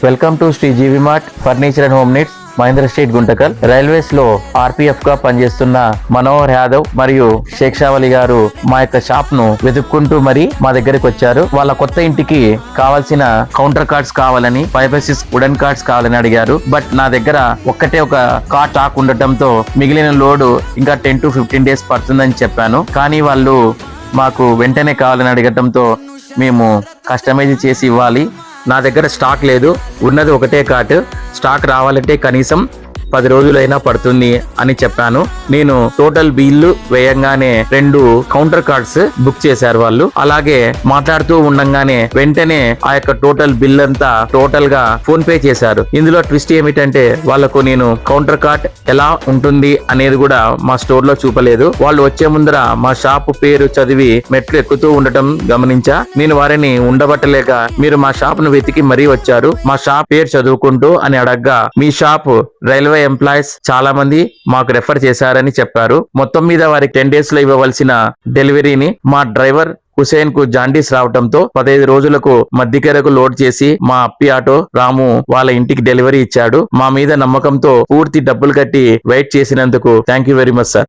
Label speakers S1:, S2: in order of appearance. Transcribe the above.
S1: Welcome to Shri GV mart furniture and home needs Mahendra street Guntakal. Railways లో RPF గా పనిచేస్తున్న మనోహర్ యాదవ్ మరియు షేక్షావలి గారు మా యొక్క షాప్ ను వెతుక్కుంటూ మరి మా దగ్గరికి వచ్చారు. వాళ్ళ కొత్త ఇంటికి కావాల్సిన కౌంటర్ కార్డ్స్ కావాలని 5x6 వుడెన్ కార్డ్స్ కావాలని అడిగారు. బట్ నా దగ్గర ఒక్కటే ఒక కార్డ్ స్టాక్ ఉండటంతో మిగిలిన లోడ్ ఇంకా 10 to 15 days పడుతుందని చెప్పాను. కానీ వాళ్ళు మాకు వెంటనే కావాలని అడగటంతో మేము కస్టమైజ్ చేసి ఇవ్వాలి. నా దగ్గర స్టాక్ లేదు, ఉన్నది ఒకటే కార్ట్. స్టాక్ రావాలంటే కనీసం 10 రోజులైనా పడుతుంది అని చెప్పాను. నేను టోటల్ బిల్లు వేయంగానే 2 కౌంటర్ కార్డ్స్ బుక్ చేశారు వాళ్ళు. అలాగే మాట్లాడుతూ ఉండంగానే వెంటనే ఆ యొక్క టోటల్ బిల్ అంతా టోటల్ గా ఫోన్ పే చేశారు. ఇందులో ట్విస్ట్ ఏమిటంటే వాళ్ళకు నేను కౌంటర్ కార్డ్ ఎలా ఉంటుంది అనేది కూడా మా స్టోర్ లో చూపలేదు. వాళ్ళు వచ్చే ముందర మా షాప్ పేరు చదివి మెట్లు ఎక్కుతూ ఉండటం గమనించా. నేను వారిని ఉండబట్టలేక మీరు మా షాప్ ను వెతికి మరీ వచ్చారు, మా షాప్ పేరు చదువుకుంటూ అని అడగ్గా మీ షాప్ రైల్వే ఎంప్లాయీస్ చాలా మంది మాకు రెఫర్ చేశారని చెప్పారు. మొత్తం మీద వారికి 10 days లో ఇవ్వవలసిన డెలివరీని మా డ్రైవర్ హుసేన్ కు జాండీస్ రావడంతో 15 రోజులకు మధ్యకెరకు లోడ్ చేసి మా అప్పి ఆటో రాము వాళ్ళ ఇంటికి డెలివరీ ఇచ్చాడు. మా మీద నమ్మకంతో పూర్తి డబ్బులు కట్టి వెయిట్ చేసినందుకు thank you very much sir.